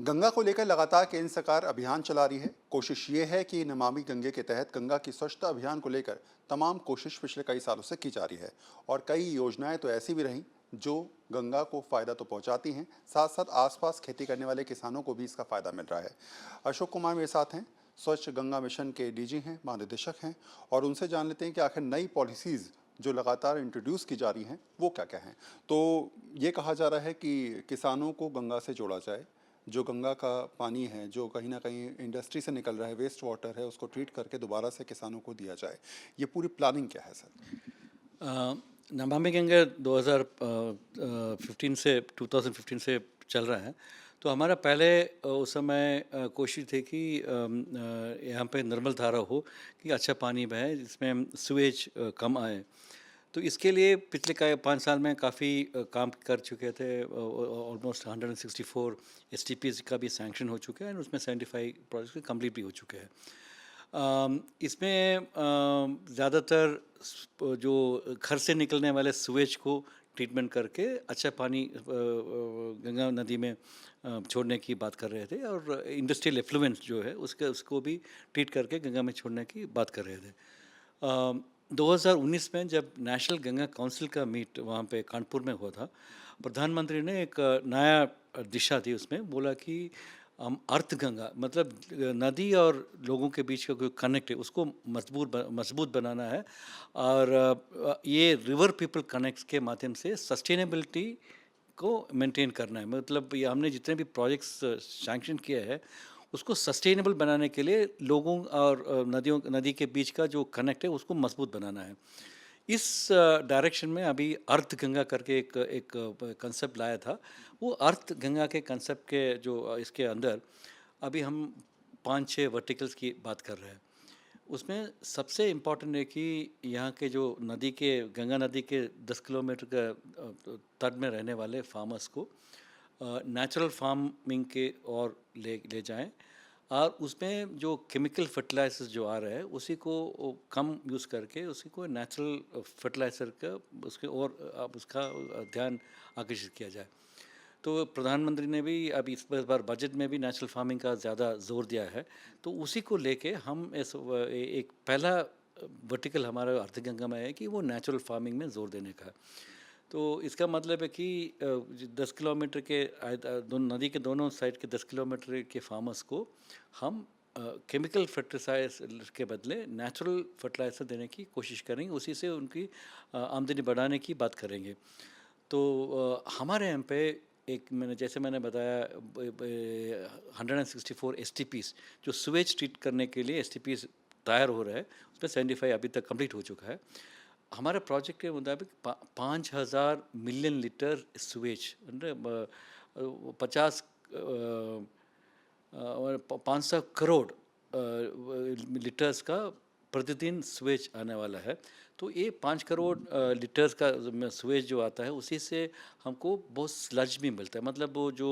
गंगा को लेकर लगातार केंद्र सरकार अभियान चला रही है। कोशिश ये है कि नमामि गंगे के तहत गंगा की स्वच्छता अभियान को लेकर तमाम कोशिश पिछले कई सालों से की जा रही है और कई योजनाएं तो ऐसी भी रहीं जो गंगा को फायदा तो पहुंचाती हैं, साथ साथ आसपास खेती करने वाले किसानों को भी इसका फायदा मिल रहा है। अशोक कुमार मेरे साथ हैं, स्वच्छ गंगा मिशन के डीजी हैं, महानिदेशक हैं, और उनसे जान लेते हैं कि आखिर नई पॉलिसीज़ जो लगातार इंट्रोड्यूस की जा रही हैं वो क्या क्या हैं। तो ये कहा जा रहा है कि किसानों को गंगा से जोड़ा जाए, जो गंगा का पानी है जो कहीं ना कहीं इंडस्ट्री से निकल रहा है, वेस्ट वाटर है, उसको ट्रीट करके दोबारा से किसानों को दिया जाए। ये पूरी प्लानिंग क्या है सर? नमामि गंगा 2015 से 2015 से चल रहा है। तो हमारा पहले उस समय कोशिश थी कि यहाँ पे निर्मल धारा हो, कि अच्छा पानी बहे जिसमें सुएज कम आए। तो इसके लिए पिछले 5 साल में काफ़ी काम कर चुके थे। ऑलमोस्ट 164 एसटीपीज का भी सैंक्शन हो चुका है और उसमें 75 प्रोजेक्ट कंप्लीट भी हो चुके हैं। इसमें ज़्यादातर जो घर से निकलने वाले सुएज को ट्रीटमेंट करके अच्छा पानी गंगा नदी में छोड़ने की बात कर रहे थे, और इंडस्ट्रियल एफ्लुएंस जो है उसको भी ट्रीट करके गंगा में छोड़ने की बात कर रहे थे। 2019 में जब नेशनल गंगा काउंसिल का मीट वहाँ पे कानपुर में हुआ था, प्रधानमंत्री ने एक नया दिशा दी। उसमें बोला कि हम अर्थ गंगा मतलब नदी और लोगों के बीच का कोई कनेक्ट है उसको मजबूत बनाना है, और ये रिवर पीपल कनेक्ट्स के माध्यम से सस्टेनेबिलिटी को मेंटेन करना है। मतलब ये हमने जितने भी प्रोजेक्ट्स सैंक्शन किए हैं उसको सस्टेनेबल बनाने के लिए लोगों और नदी के बीच का जो कनेक्ट है उसको मजबूत बनाना है। इस डायरेक्शन में अभी अर्थ गंगा करके एक कंसेप्ट लाया था। वो अर्थ गंगा के कंसेप्ट के जो इसके अंदर अभी हम 5-6 वर्टिकल्स की बात कर रहे हैं। उसमें सबसे इम्पॉर्टेंट है कि यहाँ के जो गंगा नदी के 10 किलोमीटर का तट में रहने वाले फार्मर्स को नेचुरल फार्मिंग के और ले जाएं, और उसमें जो केमिकल फर्टिलाइजर्स जो आ रहे हैं उसी को कम यूज़ करके उसी को नेचुरल फर्टिलाइज़र का उसके और अब उसका ध्यान आकर्षित किया जाए। तो प्रधानमंत्री ने भी अब इस बार बजट में भी नेचुरल फार्मिंग का ज़्यादा जोर दिया है। तो उसी को लेके हम एक पहला वर्टिकल हमारा अर्धगंगा में है कि वो नेचुरल फार्मिंग में जोर देने का। तो इसका मतलब है कि 10 किलोमीटर के नदी के दोनों साइड के 10 किलोमीटर के फार्मर्स को हम केमिकल फर्टिलाइजर के बदले नेचुरल फर्टिलाइजर देने की कोशिश करेंगे, उसी से उनकी आमदनी बढ़ाने की बात करेंगे। तो हमारे यहाँ पे जैसे मैंने बताया 164 एसटीपीज जो स्वेज ट्रीट करने के लिए एसटीपीज तैयार हो रहे हैं, उसमें 75 अभी तक कंप्लीट हो चुका है। हमारे प्रोजेक्ट के मुताबिक 5,000 मिलियन लीटर स्वेज 50 और 500 करोड़ लीटर्स का प्रतिदिन स्वेज आने वाला है। तो ये 5 करोड़ लीटर्स का स्वेज जो आता है उसी से हमको बहुत स्लज भी मिलता है। मतलब वो जो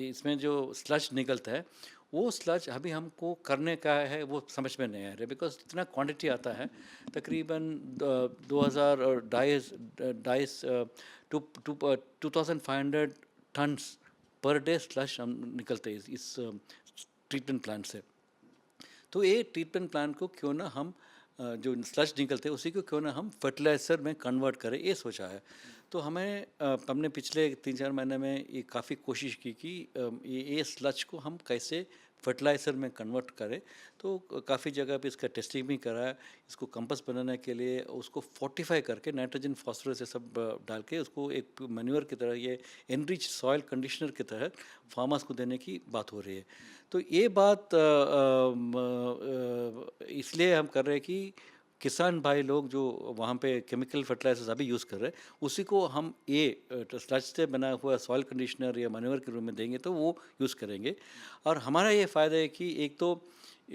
इसमें जो स्लज निकलता है वो स्लज अभी हमको करने का है, वो समझ में नहीं आ रहा है, बिकॉज इतना क्वांटिटी आता है तकरीबन 2000 और 2500 टन्स पर डे स्लश हम निकलते हैं इस ट्रीटमेंट प्लांट से। तो ये ट्रीटमेंट प्लांट को क्यों ना हम जो स्लश निकलते हैं उसी को क्यों ना हम फर्टिलाइज़र में कन्वर्ट करें, ये सोचा है। तो हमने पिछले 3-4 महीने में ये काफ़ी कोशिश की कि ये स्लच को हम कैसे फर्टिलाइज़र में कन्वर्ट करें। तो काफ़ी जगह पे इसका टेस्टिंग भी करा है। इसको कंपोस्ट बनाने के लिए उसको फोर्टिफाई करके नाइट्रोजन फास्फोरस ये सब डाल के उसको एक मैन्योर की तरह, ये एनरिच सॉइल कंडीशनर की तरह फार्मर्स को देने की बात हो रही है। तो ये बात इसलिए हम कर रहे हैं कि किसान भाई लोग जो वहाँ पे केमिकल फर्टिलाइजर्स अभी यूज़ कर रहे हैं उसी को हम ये स्लज से बना हुआ सॉइल कंडीशनर या मैन्योर के रूप में देंगे तो वो यूज़ करेंगे। और हमारा ये फ़ायदा है कि एक तो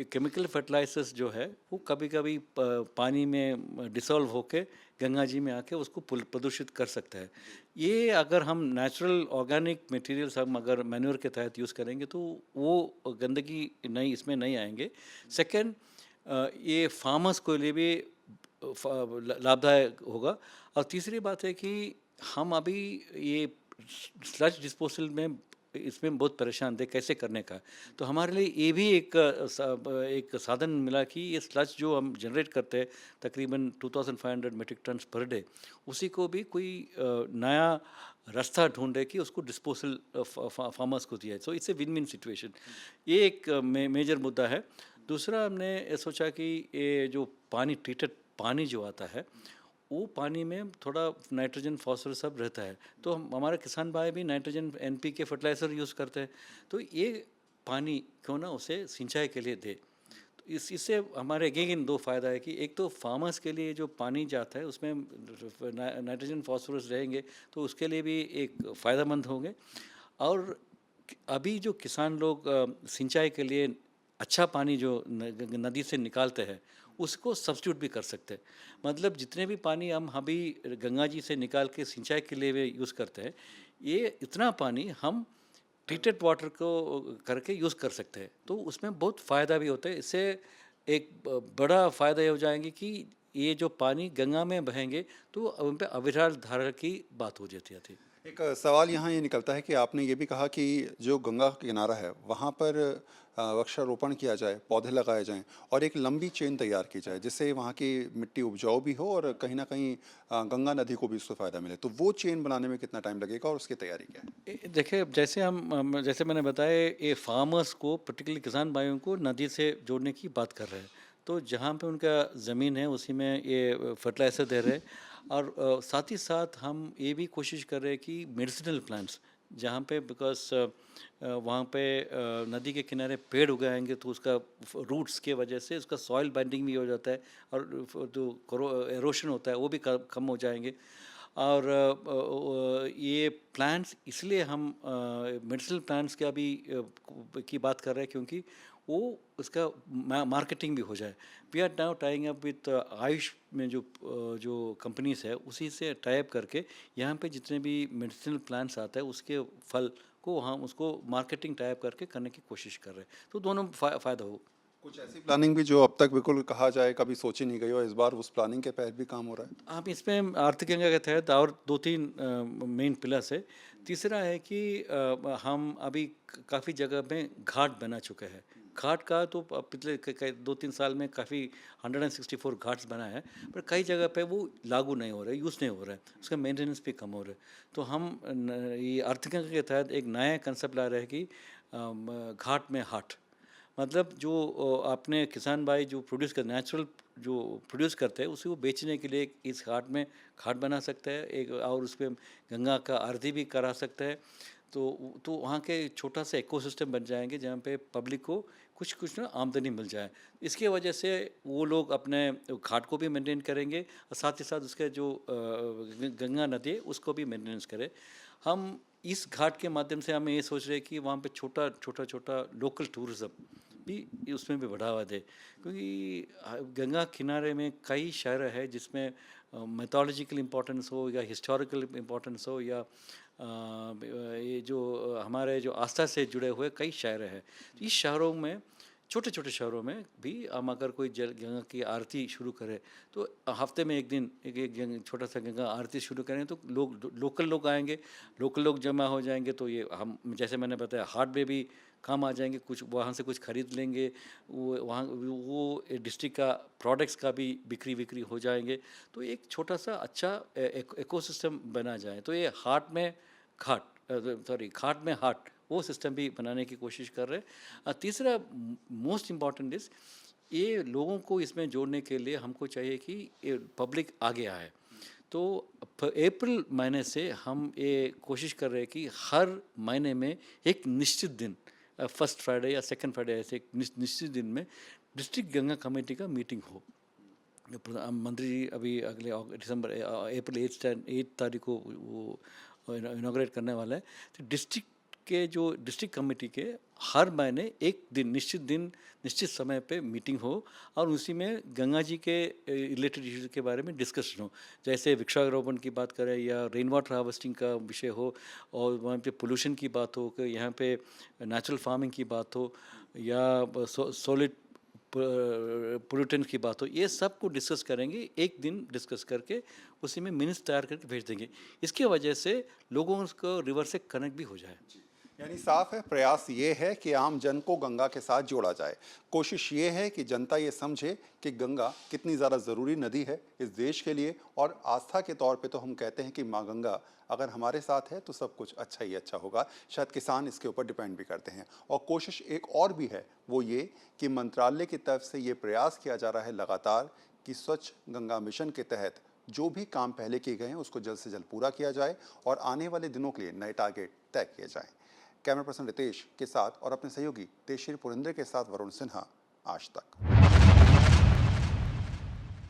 केमिकल फर्टिलाइजर्स जो है वो कभी कभी पानी में डिसॉल्व होके गंगा जी में आके उसको प्रदूषित कर सकता है। ये अगर हम नेचुरल ऑर्गेनिक मटेरियल्स हम अगर मैन्योर के तहत यूज़ करेंगे तो वो गंदगी नहीं, इसमें नहीं आएंगे। सेकेंड, ये फार्मर्स के लिए भी लाभदायक होगा। और तीसरी बात है कि हम अभी ये स्लज डिस्पोजल में इसमें बहुत परेशान थे कैसे करने का। तो हमारे लिए ये भी एक साधन मिला कि ये स्लज जो हम जनरेट करते हैं तकरीबन 2500 मेट्रिक टन्स पर डे, उसी को भी कोई नया रास्ता ढूंढे कि उसको डिस्पोजल फार्मर्स को दिया है। So it's a win win situation. ये एक मेजर मुद्दा है। दूसरा हमने सोचा कि ये जो पानी ट्रीटेड पानी जो आता है वो पानी में थोड़ा नाइट्रोजन फास्फोरस सब रहता है। तो हमारे किसान भाई भी नाइट्रोजन एनपीके फर्टिलाइज़र यूज़ करते हैं। तो ये पानी क्यों ना उसे सिंचाई के लिए दे। तो इससे हमारे अगेन दो फ़ायदा है कि एक तो फार्मर्स के लिए जो पानी जाता है उसमें नाइट्रोजन फास्फोरस रहेंगे तो उसके लिए भी एक फ़ायदेमंद होंगे। और अभी जो किसान लोग सिंचाई के लिए अच्छा पानी जो नदी से निकालते हैं उसको सब्स्टिट्यूट भी कर सकते हैं। मतलब जितने भी पानी हम अभी गंगा जी से निकाल के सिंचाई के लिए यूज़ करते हैं, ये इतना पानी हम ट्रीटेड वाटर को करके यूज़ कर सकते हैं। तो उसमें बहुत फ़ायदा भी होता है। इससे एक बड़ा फ़ायदा ये हो जाएंगे कि ये जो पानी गंगा में बहेंगे तो उन पर अविरल धारा की बात हो जाती है। एक सवाल यहाँ ये निकलता है कि आपने ये भी कहा कि जो गंगा का किनारा है वहाँ पर वृक्षारोपण किया जाए, पौधे लगाए जाएं और एक लंबी चेन तैयार की जाए जिससे वहाँ की मिट्टी उपजाऊ भी हो और कहीं ना कहीं गंगा नदी को भी उससे फ़ायदा मिले। तो वो चेन बनाने में कितना टाइम लगेगा और उसकी तैयारी क्या है? देखिए जैसे जैसे मैंने बताया ये फार्मर्स को पर्टिकुलरली किसान भाइयों को नदी से जोड़ने की बात कर रहे हैं। तो जहाँ पे उनका ज़मीन है उसी में ये फर्टिलाइज़र दे रहे हैं। और साथ ही साथ हम ये भी कोशिश कर रहे हैं कि मेडिसिनल प्लांट्स जहाँ पे बिकॉज वहाँ पे नदी के किनारे पेड़ उगाएंगे तो उसका रूट्स के वजह से उसका सॉइल बाइंडिंग भी हो जाता है और जो एरोशन होता है वो भी कम हो जाएंगे। और ये प्लांट्स इसलिए हम मेडिसिनल प्लांट्स का भी की बात कर रहे हैं क्योंकि वो उसका मार्केटिंग भी हो जाए। We are now tying up with Ayush में जो कंपनीज है उसी से टाई अप करके यहाँ पे जितने भी मेडिसिनल प्लांट्स आता है उसके फल को हम उसको मार्केटिंग टाई अप करके करने की कोशिश कर रहे हैं। तो दोनों फ़ायदा हो। कुछ ऐसी प्लानिंग भी जो अब तक बिल्कुल कहा जाए कभी सोची नहीं गई और इस बार उस प्लानिंग के तहत भी काम हो रहा है? आप इसमें आर्थिक गंगा के तहत और 2-3 मेन पिलर्स है। तीसरा है कि हम अभी काफ़ी जगह में घाट बना चुके हैं। घाट का तो पिछले 2-3 साल में काफ़ी 164 घाट्स बना है, पर कई जगह पे वो लागू नहीं हो रहे, यूज़ नहीं हो रहा है, उसका मेंटेनेंस भी कम हो रहा है। तो हम ये आर्थिक गंगा के तहत एक नया कंसेप्ट ला रहे हैं कि घाट में हाट। मतलब जो अपने किसान भाई जो प्रोड्यूस कर नेचुरल जो प्रोड्यूस करते हैं उसी को बेचने के लिए इस घाट में घाट बना सकता है एक, और उस पर गंगा का आरती भी करा सकता है। तो वहाँ के छोटा सा इकोसिस्टम बन जाएंगे जहाँ पे पब्लिक को कुछ कुछ ना आमदनी मिल जाए। इसके वजह से वो लोग अपने घाट को भी मेंटेन करेंगे और साथ ही साथ उसके जो गंगा नदी है उसको भी मेंटेनेंस करें। हम इस घाट के माध्यम से हमें ये सोच रहे हैं कि वहाँ पे छोटा छोटा छोटा लोकल टूरिज़्म भी उसमें भी बढ़ावा दे, क्योंकि गंगा किनारे में कई शहर है जिसमें मैथोलॉजिकल इम्पोर्टेंस हो या हिस्टोरिकल इम्पोर्टेंस हो या ये जो हमारे जो आस्था से जुड़े हुए कई शहर हैं। इस शहरों में छोटे छोटे शहरों में भी हम अगर कोई जल गंगा की आरती शुरू करें तो हफ्ते में एक दिन एक छोटा सा गंगा आरती शुरू करें तो लोकल लोग आएंगे, लोकल लोग जमा हो जाएंगे। तो ये हम जैसे मैंने बताया हाट में भी काम आ जाएंगे, कुछ वहाँ से कुछ खरीद लेंगे, वो डिस्ट्रिक्ट का प्रोडक्ट्स का भी बिक्री हो जाएंगे। तो एक छोटा सा अच्छा इकोसिस्टम बना जाए। तो ये हाट में घाट में हाट वो सिस्टम भी बनाने की कोशिश कर रहे हैं। तीसरा मोस्ट इम्पॉर्टेंट इज़ ये लोगों को इसमें जोड़ने के लिए हमको चाहिए कि पब्लिक आगे आए। तो अप्रैल महीने से हम ये कोशिश कर रहे हैं कि हर महीने में एक निश्चित दिन फर्स्ट फ्राइडे या सेकंड फ्राइडे ऐसे एक निश्चित दिन में डिस्ट्रिक्ट गंगा कमेटी का मीटिंग हो। प्रधानमंत्री जी अभी अगले अप्रैल 8 तारीख को वो इनॉग्रेट करने वाला है। तो डिस्ट्रिक्ट कमेटी के हर महीने एक दिन निश्चित समय पे मीटिंग हो और उसी में गंगा जी के रिलेटेड इश्यूज के बारे में डिस्कशन हो। जैसे वृक्षारोपण की बात करें या रेन वाटर हार्वेस्टिंग का विषय हो और वहाँ पे पोल्यूशन की बात हो, कि यहाँ पे नेचुरल फार्मिंग की बात हो या सॉलिड पोल्यूटेंट की बात हो, ये सब को डिस्कस करेंगे। एक दिन डिस्कस करके उसी में मिनट्स तैयार करके भेज देंगे। इसके वजह से लोगों को रिवर से कनेक्ट भी हो जाए। यानी साफ है, प्रयास ये है कि आम जन को गंगा के साथ जोड़ा जाए। कोशिश ये है कि जनता ये समझे कि गंगा कितनी ज़्यादा ज़रूरी नदी है इस देश के लिए, और आस्था के तौर पे तो हम कहते हैं कि माँ गंगा अगर हमारे साथ है तो सब कुछ अच्छा ही अच्छा होगा। शायद किसान इसके ऊपर डिपेंड भी करते हैं। और कोशिश एक और भी है, वो ये कि मंत्रालय की तरफ से ये प्रयास किया जा रहा है लगातार कि स्वच्छ गंगा मिशन के तहत जो भी काम पहले किए गए हैं उसको जल्द से जल्द पूरा किया जाए और आने वाले दिनों के लिए नए टारगेट तय किए जाएं। कैमरा पर्सन रितेश के साथ और अपने सहयोगी तेजश्री पुरेंद्र के साथ वरुण सिन्हा, आज तक।